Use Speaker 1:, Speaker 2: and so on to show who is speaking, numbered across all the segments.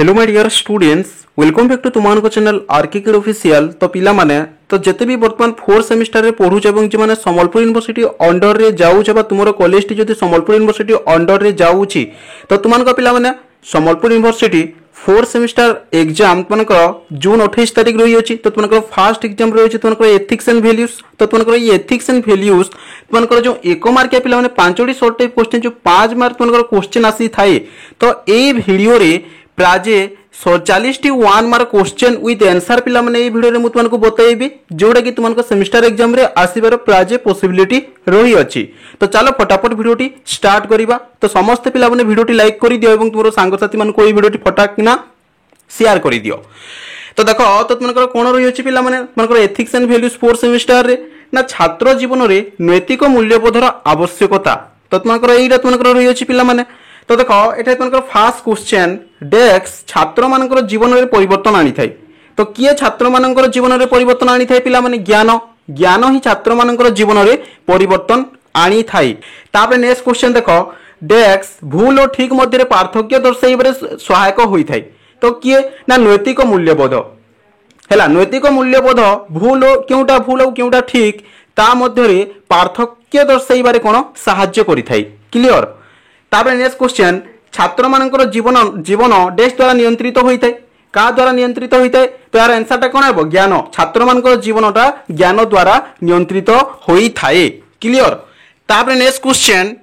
Speaker 1: Hello my dear students, welcome back to तुम channel RK kid official. तो पिला माने तो जेते भी वर्तमान 4th सेमिस्टर रे पढुछ एवं जे माने संबलपुर यूनिवर्सिटी अंडर रे जाउछ बा तुमरो कॉलेज टी जदि संबलपुर यूनिवर्सिटी अंडर रे जाउछि तो तुमान को पिला माने Sambalpur university 4th semester exam तुमको जून 28 तारिख रही अछि। तो तुमको फर्स्ट एग्जाम रही अछि तुमको एथिक्स एंड वैल्यूज। तो तुमको ये एथिक्स एंड वैल्यूज तुमको जो 1 मार्क पिला माने 5टी शॉर्ट टाइप क्वेश्चन जो 5 मार्क तुमको क्वेश्चन आसी थाए। तो ए वीडियो रे प्राजे 47 1 मार्क क्वेश्चन विथ आंसर पिला माने ए वीडियो रे मु तुमको बताइबी जोडा कि तुमको सेमिस्टर एग्जाम रे आसीबार प्राजे पॉसिबिलिटी रही अछि। तो चलो फटाफट वीडियोटी स्टार्ट करिबा। तो समस्त पिला माने वीडियोटी लाइक करि दियो एवं तुमरो सांग साथी मन को ए वीडियोटी फटाकिना शेयर करि दियो। तो देखो तो तुमको कोन रही अछि पिला माने तुमको ethics and values 4th semester रे ना छात्र जीवन रे नैतिक मूल्यबोधर आवश्यकता। तो तुमको एइरा तुमको रही अछि पिला माने। तो देखो एटा तुमको फर्स्ट क्वेश्चन डेक्स छात्र मानकर जीवन रे परिवर्तन आनी थाई। तो किए छात्र मानकर जीवन रे परिवर्तन आनी थाई पिला माने ज्ञान ही छात्र मानकर जीवन रे परिवर्तन आनी थाई। तापर नेक्स्ट क्वेश्चन देखो डेक्स भूल और ठीक मध्य रे पार्थक्य दर्शाइबारे सहायक होई थाई। तो किए ना नैतिक मूल्यबोध हैला नैतिक मूल्यबोध भूल और क्योंटा ठीक ता मध्य रे पार्थक्य दर्शाइबारे कोन सहाय्य करि थाई। क्लियर। तापर नेक्स्ट क्वेश्चन छात्र मानकर जीवन जीवन डेक्स द्वारा नियंत्रित होइथाय। का द्वारा नियंत्रित होइथाय? तो यार आंसर टा कोन हेबो ज्ञान। छात्र मानकर जीवनटा ज्ञान द्वारा नियंत्रित होइथाय। क्लियर। तापर नेक्स्ट क्वेश्चन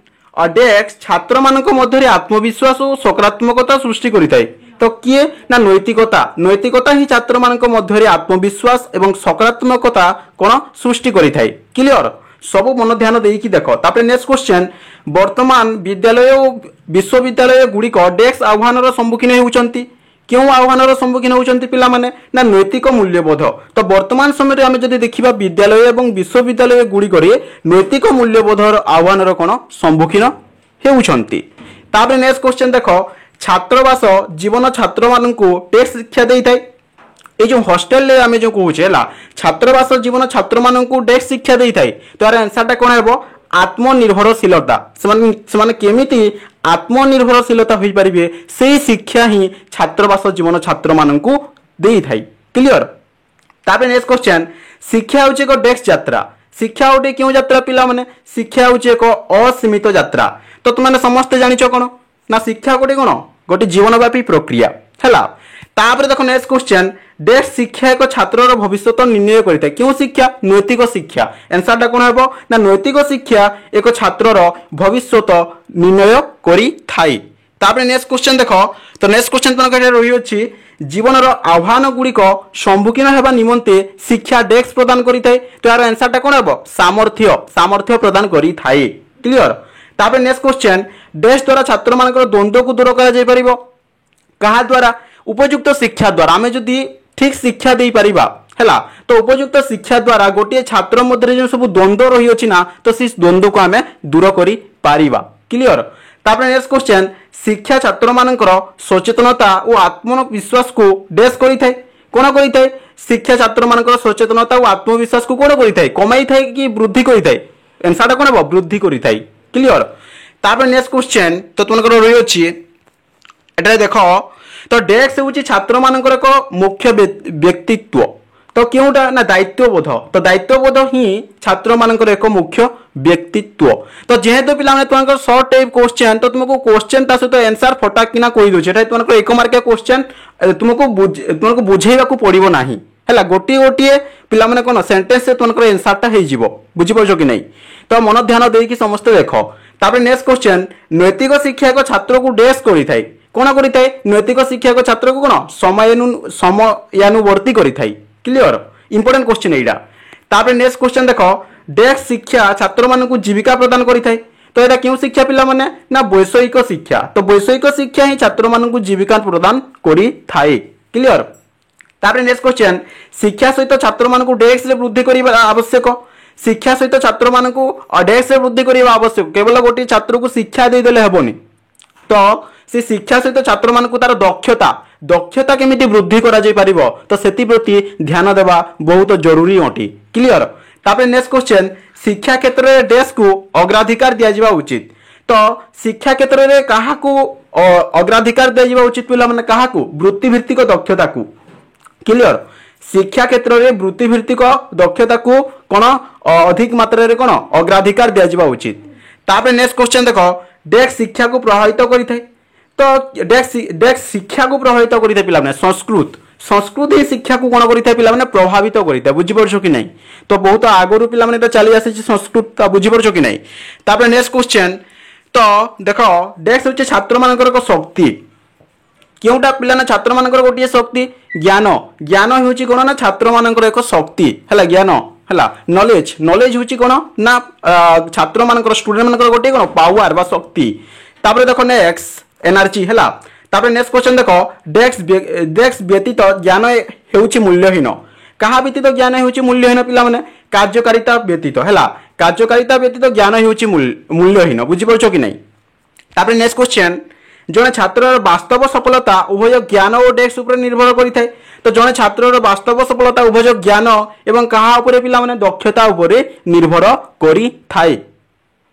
Speaker 1: डेक्स छात्र मानक मध्य आत्मविश्वास और सकारात्मकता सृष्टि करिथाय। तो किए ना नैतिकता ही छात्र मानक मध्य आत्मविश्वास एवं सकारात्मकता कोन सृष्टि करिथाय। क्लियर। सब मन ध्यान देकी देखो। तापर नेक्स्ट क्वेश्चन वर्तमान विद्यालय और विश्वविद्यालय गुड़िक डेक्स आह्वान सम्मुखीन होउचंती। क्यों आह्वान सम्मुखीन होउचंती पिला माने ना नैतिक मूल्यबोध। तो वर्तमान समय आमे जदि देखिबा विद्यालय एवं विश्वविद्यालय गुड़िक नैतिक मूल्यबोधर आह्वान कोन सम्मुखीन होउचंती। तापर नेक्स्ट क्वेश्चन देखो छात्रवास जीवन छात्र मानकु डेक्स शिक्षा देइथाय। ए जो हॉस्टल ले आमे जो कहूचे हला छात्रवास जीवन छात्र मानकु डेक्स शिक्षा देइथाय। तो यार आंसर टा कोन हेबो आत्मनिर्भरशीलता। से केमिति आत्मनिर्भरशीलता होई परिबे सेही शिक्षा ही छात्रवास जीवन छात्र मानकु देइथाय। क्लियर। ताबे नेक्स्ट क्वेश्चन शिक्षा होचे को डेक्स यात्रा। शिक्षा होटे क्यों यात्रा पिला माने शिक्षा होचे को असीमित यात्रा। तो तुम माने समस्त जानिचो कोन ना शिक्षा गोटे जीवनव्यापी प्रक्रिया हैला। तापर देखो नेक्स्ट क्वेश्चन डेक्स शिक्षा एक छात्रर भविष्य निर्णय करिथाय। क्यों शिक्षा? नैतिक शिक्षा। आंसर टा कोन हेबो ना नैतिक शिक्षा एक छात्रर भविष्य निर्णय करिथाय। तापर नेक्स्ट क्वेश्चन देखो तो नेक्स्ट क्वेश्चन तनक रही अछि जीवनर आह्वान गुड़िक सम्मुखीन हेबा निमंते शिक्षा डेक्स प्रदान करिथाय। तो यार आंसर टा कोन हेबो सामर्थ्य प्रदान करिथाय। क्लियर। तापर नेक्स्ट क्वेश्चन डेक्स द्वारा छात्र मानकर द्वंद्व को दूर करा जाय परिबो कहा द्वारा? उपयुक्त शिक्षा द्वारा। आमे जदि ठीक शिक्षा दे परिबा हैला तो उपयुक्त शिक्षा द्वारा गोटे छात्र मध्य जो सब द्वंद्व रही अछि ना तो से द्वंद्व को आमे दूर करि पारिबा। क्लियर। तापर नेक्स्ट क्वेश्चन शिक्षा छात्र मानकर सचेतनता और आत्मविश्वास को डेस करिथाय। कोन करिथाय? शिक्षा छात्र मानकर सचेतनता और आत्मविश्वास को कोन करिथाय? कमाई थाय कि वृद्धि करिथाय? आंसर टा कोन हेबो वृद्धि करिथाय। क्लियर। तापर नेक्स्ट क्वेश्चन तो तुमकर रही अछि एटा देखो तो डेक्स होची छात्र मानकर एक मुख्य व्यक्तित्व। तो क्योंटा ना दायित्वबोध। तो दायित्वबोध ही छात्र मानकर एक मुख्य व्यक्तित्व। तो जेहेतु पिला माने तुमको शॉर्ट टाइप क्वेश्चन तो तुमको क्वेश्चन ता सहित आंसर फटाकिना कहि दोछ। एटा तुमको 1 मार्क क्वेश्चन तुमको बुझेइबा को पड़िबो नाही हैला। गोटे पिला माने कोन सेंटेंस से तुमको आंसर ता हेइ जिवो। बुझि पछो कि नहीं? तो मन ध्यान देकी समस्त देखो। तापर नेक्स्ट क्वेश्चन नैतिक शिक्षा को छात्र को डेक्स करिथाय। कोन करिथाय? नैतिक शिक्षा को छात्र को कोन समयानुवर्ती करिथाय। क्लियर। इंपोर्टेंट क्वेश्चन एइडा। तापर नेक्स्ट क्वेश्चन देखो डेक्स शिक्षा छात्र मानकु जीविका प्रदान करिथाय। तो एटा क्यों शिक्षा पिला माने ना वैषयिक शिक्षा। तो वैषयिक शिक्षा ही छात्र मानकु जीविका प्रदान करिथाय। क्लियर। तापर नेक्स्ट क्वेश्चन शिक्षा सहित छात्र मानकु डेक्स रे वृद्धि करिबा आवश्यक। शिक्षा सहित छात्र मानकु डेक्स रे वृद्धि करिबा आवश्यक। केवल गोटे छात्र को शिक्षा दे देले हेबोनी। तो से शिक्षा सहित छात्र मानकु तार दक्षता केमिति वृद्धि करा जाय परिबो तो सेति प्रति ध्यान देबा बहुत जरूरी अटी। क्लियर। तापर नेक्स्ट क्वेश्चन शिक्षा क्षेत्र रे डेक्स को अग्राधिकार दिया जिबा उचित। तो शिक्षा क्षेत्र में क्या अग्राधिकार दिया उचित पिला माने क्या वृत्तिभित्तिक दक्षता को क्लियर शिक्षा क्षेत्र में वृत्तिभित्तिक दक्षता को कौन अधिक मात्रा रे कौन अग्राधिकार दिया उचित। तापर नेक्स्ट क्वेश्चन देख डेस्क शिक्षा को प्रभावित करिथाय तो डेस्क शिक्षा को प्रभावित करिथाय पिला माने संस्कृत ही शिक्षा को कौन करिथाय पिला माने प्रभावित करिथाय बुझी परछो कि नहीं तो बहुत आगरु पिला माने चली आसी संस्कृत बुझी परछो कि नहीं। तापर नेक्स्ट क्वेश्चन तो देख डेस्क होचे छात्र मानकर एक शक्ति क्योंटा पिला ना छात्र मानकर गोटे शक्ति ज्ञान ज्ञान होची कोन ना छात्र मानकर एक शक्ति हैला ज्ञान हैला नॉलेज होची कोन ना छात्र मानकर स्टूडेंट मानकर गोटे कोन पावर बा शक्ति। तापर देखो नेक्स्ट एनर्जी हैला। तापर नेक्स्ट क्वेश्चन देखो डेस्क व्यतीत ज्ञान हेउची मूल्यहीन कहा व्यतीत ज्ञान हेउची मूल्यहीन पिला माने कार्यकारिता व्यतीत हैला कार्यकारिता व्यतीत ज्ञान हेउची मूल्यहीन बुझी परछो कि नहीं। तापर नेक्स्ट क्वेश्चन जड़े छात्र वास्तव सफलता उभय ज्ञान और डेस्क उपर निर्भर करिथाय तो जड़े छात्र वास्तव सफलता उभय ज्ञान एवं कहा उपरे पिला माने दक्षता उपरे निर्भर करिथाय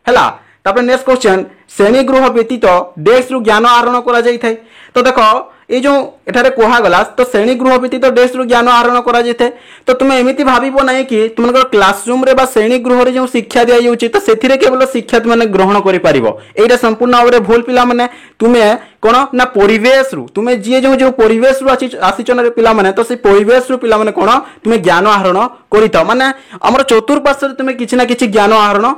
Speaker 1: हैला। तापर नेक्स्ट क्वेश्चन श्रेणी गृह व्यतीत डेस्क रु ज्ञान आहरण करा जाय थाय तो देखो ये जो एठारे कोहा गला तो श्रेणी गृह व्यतीत डेस्क रु ज्ञान आहरण करा जाय थाय तो तुमे एमिति भाबिबो नै कि तुमनकर क्लासरूम रे बा श्रेणी गृह रे जो शिक्षा दिया जाउची तो सेथिरे केवल शिक्षा तुमने ग्रहण करि पारिबो एटा संपूर्ण भाबरे भूल पिला माने तुमे कोन ना परिवेश रु तुमे जे जो परिवेश रु आसीचन रे पिला माने तो से परिवेश रु पिला माने कोन तुमे ज्ञान आहरण करितो माने हमर चतुर्पार्श्व रे तुमे किछि ना किछि ज्ञान आहरण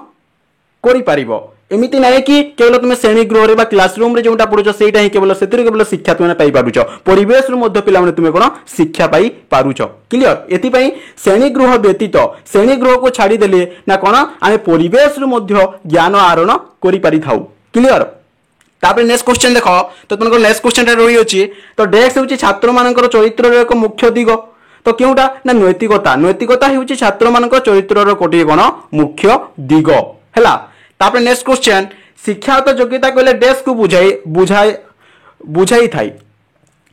Speaker 1: करि पारिबो एमिति नहीं कि केवल तुम श्रेणी गृह रे क्लासरूम रे जोटा पढ़ुछ सेटा ही केवल सेतिर केवल शिक्षा तुम पाई पारुछ परिवेश रु मध्य पिला माने तुम कोन शिक्षा पाई पारुछ क्लियर एति पई श्रेणी गृह व्यतीत श्रेणी गृह को छाड़ी देले ना कोन आमे परिवेश रु मध्य ज्ञान आहरण करि पारि थाउ क्लियर। तापर नेक्स्ट क्वेश्चन देखो तो तुमको नेक्स्ट क्वेश्चन रही अछि तो डेस्क होछि छात्र मानकर चरित्र रे एक मुख्य दिग तो क्योंटा ना नैतिकता होछि छात्र मानकर चरित्र रे कोटी कोन मुख्य दिग हैला। तापर नेक्स्ट क्वेश्चन शिक्षागत योग्यता कहले डेस्क को बुझाई थाई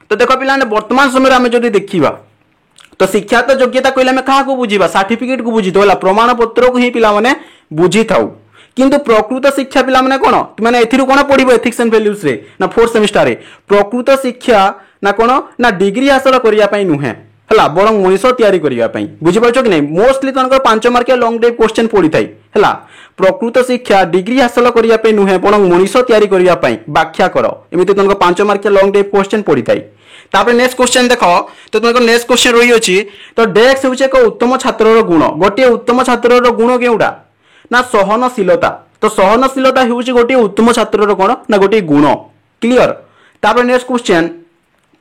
Speaker 1: तो देखो पिला ने वर्तमान समय में जदि देखिबा तो शिक्षागत योग्यता कहले हम कहा को बुझीबा सर्टिफिकेट को बुझी होला प्रमाण पत्र को ही पिला माने बुझी थाउ किंतु प्रकृत शिक्षा पिला माने कोन माने एथिरु कोन पढिबो एथिक्स एंड वैल्यूज रे ना 4th सेमेस्टर रे प्रकृत शिक्षा ना कोन ना डिग्री हासिल करिया पई नुहे हला बरं मनीष तैयारी करिया पई बुझी परछो कि नै मोस्टली तनकर 5 मार्किया लॉन्ग डेप क्वेश्चन पड़ी थाई हला प्रकृत शिक्षा डिग्री हासिल करिया पई नुहे बरं मनीष तैयारी करिया पई व्याख्या करो एमिति तनकर 5 मार्किया लॉन्ग डेप क्वेश्चन पड़ी थाई। तापर नेक्स्ट क्वेश्चन देखो तो तनकर नेक्स्ट क्वेश्चन रही अछि तो डेस्क होचे एक उत्तम छात्रर गुण गोटे उत्तम छात्रर गुण केउडा ना सहनशीलता तो सहनशीलता होची गोटे उत्तम छात्रर कोन ना गोटे गुण क्लियर। तापर नेक्स्ट क्वेश्चन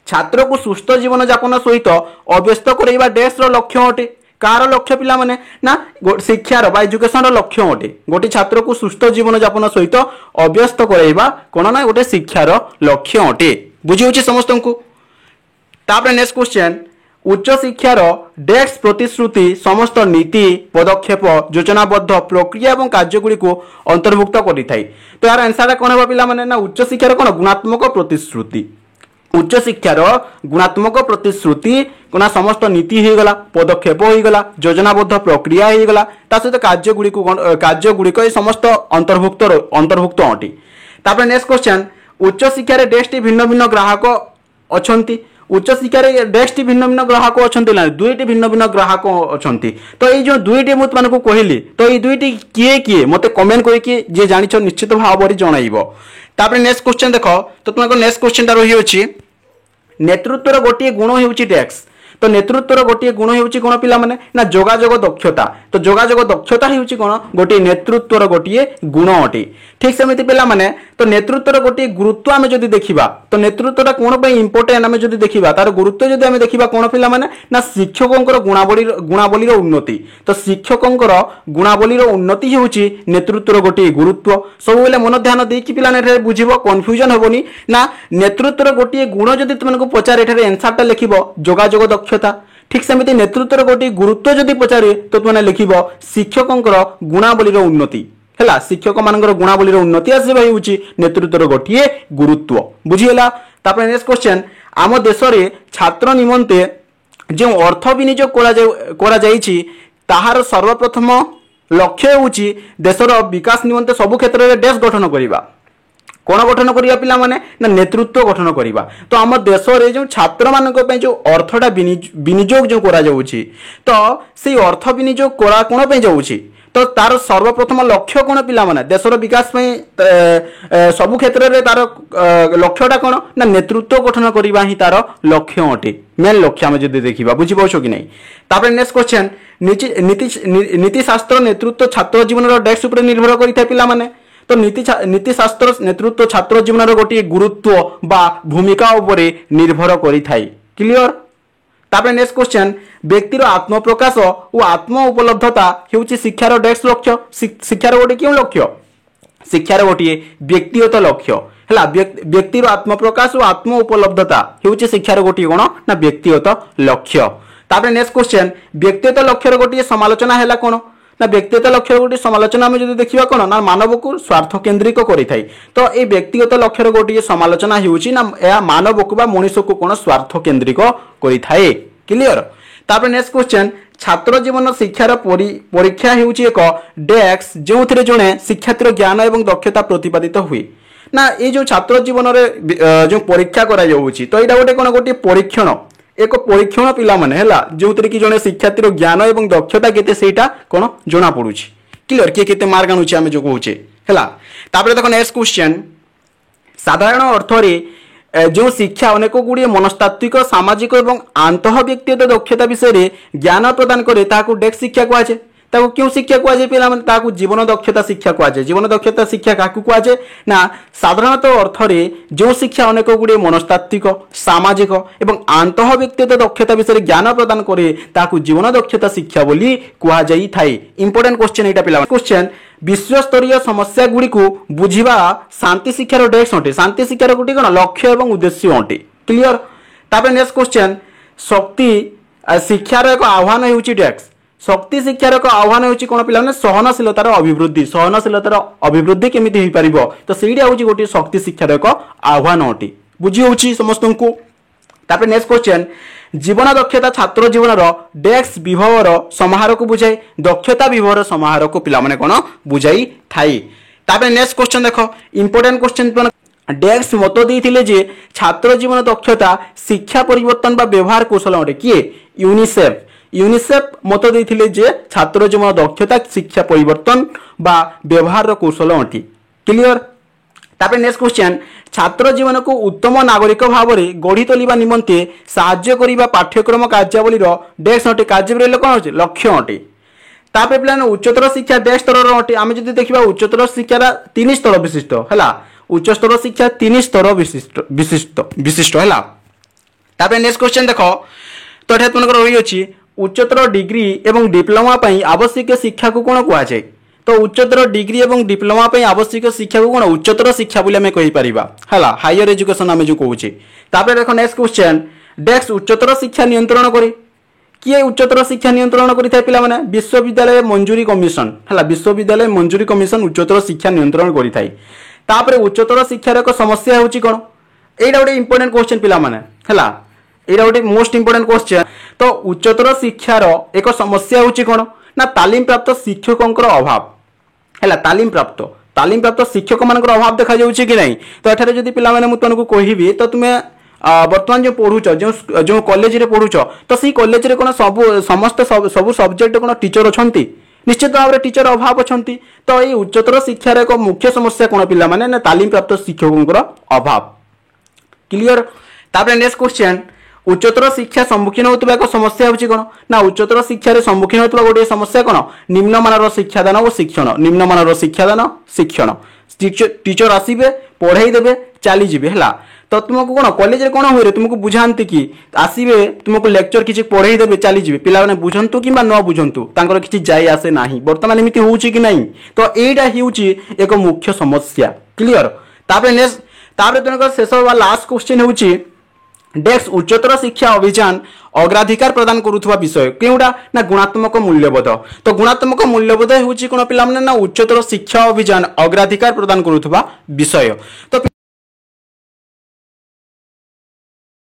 Speaker 1: छात्र को सुस्थ जीवन यापन सहित अभ्यस्त करैबा डेस्क रो लक्ष्य अटे कार लक्ष्य पिला माने ना शिक्षार बा एजुकेशन रो लक्ष्य अटे गोटे छात्र को सुस्थ जीवन यापन सहित अभ्यस्त करैबा कोन ना गोटे शिक्षार लक्ष्य अटे बुझी होची समस्त को। तापर नेक्स्ट क्वेश्चन उच्च शिक्षार डेस्क प्रतिश्रुति समस्त नीति पदक्षेप योजनाबद्ध प्रक्रिया एवं कार्यगुड़ी को अंतर्भुक्त करिथाय तो यार आंसर कोन होबा पिला माने ना उच्च शिक्षार कोन गुणात्मक प्रतिश्रुति उच्च शिक्षार गुणात्मक प्रतिश्रुति कोना समस्त नीति हो गला पदक्षेप हो गला योजनाबद्ध प्रक्रिया हो गला ता सहित कार्यगुड़ी को समस्त अंतर्भुक्त अटे। तापर नेक्स्ट क्वेश्चन उच्च शिक्षा रे डेस्क भिन्न भिन्न ग्राहक अछंती उच्च शिक्षा रे डेस्क भिन्न भिन्न ग्राहक अछंती ना दुईटी भिन्न भिन्न ग्राहक अछंती तो ये जो दुईटी मुत मानको कहली तो ये दुईटी किए मते कमेंट करके जे जानिछ निश्चित भाबरे जणाइबो। तापर नेक्स्ट क्वेश्चन देखो तो तुमको नेक्स्ट क्वेश्चन ता रही अछि नेतृत्वर गोटे गुण होउची डेस्क तो नेतृत्वर गोटे गुण होउची कोन पिला माने ना जोगाजोग दक्षता तो जोगाजोग दक्षता होउची कोन गोटे नेतृत्वर गोटे गुण अटे ठीक सेमिति पिला माने तो नेतृत्वर गोटे गुरुत्व आमे जदि देखिबा तो नेतृत्वटा कोन पे इंपोर्टेंट आमे जदि देखिबा तार गुरुत्व जदि आमे देखिबा कोन पिला माने ना शिक्षकंकर गुणावली रो उन्नति तो शिक्षकंकर गुणावली रो उन्नति होउची नेतृत्वर गोटे गुरुत्व सब बेले मन ध्यान देकी पिला ने बुझिबो कंफ्यूजन होबोनी ना नेतृत्वर गोटे गुण जदि तुमनको पचारे एठारे आंसर ता लिखिबो जोगाजोग दक्षता ठीक सेमिति नेतृत्वर गोटे गुरुत्व जदि पचारे तो तुमने लिखिबो शिक्षकंकर गुणावली रो उन्नति हैला शिक्षक मानकर गुणावली रो उन्नति आसीबा हेउची नेतृत्वर गोटे गुरुत्व बुझियला। तापर नेक्स्ट क्वेश्चन आम देश रे छात्र निमंते जो अर्थ विनियोग करा जाईची ताहार सर्वप्रथम लक्ष्य होउची देशर विकास निमंते सब क्षेत्र रे देश गठन करिबा कौन गठन करिया पिला माने ना नेतृत्व गठन करिबा। तो आम देश रे जो छात्र मानक पे जो अर्थटा विनियोग जो करा जाउछि तो से अर्थ विनियोग करा कोन पे जाउछि तो तार सर्वप्रथम लक्ष्य कौन पिला माने देशर विकास सबु क्षेत्र में तार लक्ष्यटा कौन ना नेतृत्व गठन करवा ही तार लक्ष्य अटे मेन लक्ष्य आम जो देखा बुझीपार कि नहीं। तापर नेक्स्ट क्वेश्चन नीतिशास्त्र नेतृत्व छात्र जीवन डेस्क उपर निर्भर करता पिला माने तो नीतिशास्त्र नेतृत्व छात्र जीवन गोटे गुरुत्व बा भूमिका उपरे निर्भर करिथाय क्लियर। तापर नेक्स्ट क्वेश्चन व्यक्तिर आत्मप्रकाश और आत्म उपलब्धता हेउची शिक्षार डेस्क लक्ष्य शिक्षार गोटे क्यों लक्ष्य शिक्षार गोटे व्यक्तिगत लक्ष्य है व्यक्तिर आत्मप्रकाश और आत्म उपलब्धता हेउची शिक्षार गोटे कौन ना व्यक्तिगत लक्ष्य। तापर नेक्स्ट क्वेश्चन व्यक्तिगत लक्ष्यर गोटे समालोचना है कौन ना व्यक्तिगत लक्ष्य गोटे समालोचना आम जो देखा कौन ना मानव को स्वार्थ केन्द्रिक करें तो ये व्यक्तिगत लक्ष्यर गोटे समालोचना होना मानव को मनुष्य को कौन स्वार्थ केन्द्रिक करें क्लियर। तापर नेक्स्ट क्वेश्चन छात्र जीवन शिक्षार परीक्षा होउची एक डेस्क जो जड़े शिक्षार्थी ज्ञान एवं दक्षता प्रतिपादित हुए ना ये जो छात्र जीवन जो परीक्षा करा जाउची तो यहाँ गोटे कौन गोटे परीक्षण एक परीक्षण पिला माने हैला जो कि जड़े शिक्षार्थी ज्ञान एवं दक्षता केते सेटा कौन जना पड़ुची क्लियर किए केते मार्क आनुची आमे जो कहूचे हैला। तापर देखो नेक्स्ट क्वेश्चन साधारण अर्थ रे जो शिक्षा अनेक गुड़िए मनस्तात्विक सामाजिक और आंतः व्यक्तिगत दक्षता विषय ज्ञान प्रदान करे ताकू डेस्क शिक्षा कहुए ताकू क्यों शिक्षा कहुए पिला माने ताकू जीवन दक्षता शिक्षा कहुए जीवन दक्षता शिक्षा काकू कहुए ना साधारणतः अर्थ रे जो शिक्षा अनेक गुड़िए मनस्तात्विक सामाजिक और आंतः व्यक्तिगत दक्षता विषय ज्ञान प्रदान करे ताकू जीवन दक्षता शिक्षा बोली कहुई थाए। इंपोर्टेंट क्वेश्चन एटा पिला क्वेश्चन विश्वस्तरीय समस्या गुड़ी को बुझा शांति शिक्षार डेस्क अटे शांति शिक्षार गोटे कौन लक्ष्य और उद्देश्य अटे क्लियर। तापर नेक्स्ट क्वेश्चन शक्ति शिक्षार एक आह्वान होउची डेस्क शक्ति शिक्षार एक आह्वान होउची कोन पिला सहनशीलतार अभिवृद्धि केमिति होई परिबो तो सेइडा होउची गोटे शक्ति शिक्षार एक आह्वान अटे बुझी होउची समस्त को। तापर नेक्स्ट क्वेश्चन जीवन दक्षता छात्र जीवन डेस्क विभवर समाहार को बुझाए दक्षता विभवर समाहार को पिला माने कोन बुझाई थाई। तापर नेक्स्ट क्वेश्चन देखो इंपोर्टेंट क्वेश्चन डेस्क मत देइथिले जे छात्र जीवन दक्षता शिक्षा परिवर्तन बा व्यवहार कौशल अटे किए यूनिसेफ मत देइथिले जे छात्र जीवन दक्षता शिक्षा परिवर्तन बा व्यवहार कौशल अटे क्लियर। तापर नेक्स्ट क्वेश्चन छात्र जीवन को उत्तम नागरिक भाव में गढ़ी तोलिबा निमंते साहाय्य करिबा पाठ्यक्रम कार्यावली डेस्क अटे कार्यावली कौन हो लक्ष्य अटे। तापर पिला उच्चतर शिक्षा डेस्क स्तर अटे आम जो देखा उच्चतर शिक्षा 3 स्तर विशिष्ट है उच्चतर शिक्षा 3 स्तर विशिष्ट है। तापर नेक्स्ट क्वेश्चन देख तो ये तुमको रही अच्छी उच्चतर डिग्री एवं डिप्लोमा आवश्यक शिक्षा को कौन कहुए तो उच्चतर डिग्री एवं डिप्लोमा आवश्यक शिक्षा को कौन उच्चतर शिक्षा बोली आम कहीपर है हायर एजुकेशन आम जो कहे। तापर देख नेक्स्ट क्वेश्चन डेस्क उच्चतर शिक्षा नियंत्रण करे किए उच्चतर शिक्षा नियंत्रण करें पिला माने विश्वविद्यालय मंजूरी कमिशन है विश्वविद्यालय मंजूरी कमिशन उच्चतर शिक्षा नियंत्रण करें। तापर उच्चतर शिक्षार एक समस्या होची कोन एटा गोटे इंपोर्टेंट क्वेश्चन पिला माने हैला एटा गोटे मोस्ट इंपोर्टेंट क्वेश्चन तो उच्चतर शिक्षार एक समस्या होची कोन ना तालीम प्राप्त शिक्षकों अभाव है तालीम प्राप्त शिक्षक मान अभाव देखा जाउछि कि नहीं तो एठारे जदि पिला माने मु तुमको कहिबी तो तुम्हें वर्तमान जो पढ़ुच जो कॉलेज रे पढ़ुच तो सी कॉलेज रे कोन समस्त सब सब्जेक्ट कोन टीचर अछंती निश्चित भाव में टीचर अभाव अछंती तो ये उच्चतर शिक्षार एक मुख्य समस्या कौन पिला माने ना तालीम प्राप्त शिक्षकों अभाव क्लियर। तापर नेक्स्ट क्वेश्चन उच्चतर शिक्षा सम्मुखीन होता एक समस्या होची कोन ना उच्चतर शिक्षा सम्मुखीन होता गोटे समस्या कोन निम्नमानर शिक्षादान और शिक्षण निम्नमानर शिक्षादान शिक्षण टीचर आसीबे पढ़ाई देबे चली जिबे हैला तो तुमको कौन कॉलेज रे कौन हुए तुमको बुझाती कि आसवे तुमको लेक्चर किसी पढ़ाई देवे चली जी पे बुझंतु कि न बुझंतु तांकर किसी जाए आसे नाही वर्तमान एमती होउची कि नहीं तो एटा हिउची एक मुख्य समस्या क्लियर। तापर तुमको शेष लास्ट क्वेश्चन होउची डेस्क उच्चतर शिक्षा अभियान अग्राधिकार प्रदान करुवा विषय केउटा ना गुणात्मक मूल्यबोध तो गुणात्मक मूल्यबोध होउची कोन पिला माने ना उच्चतर शिक्षा अभियान अग्राधिकार प्रदान करुवा विषय तो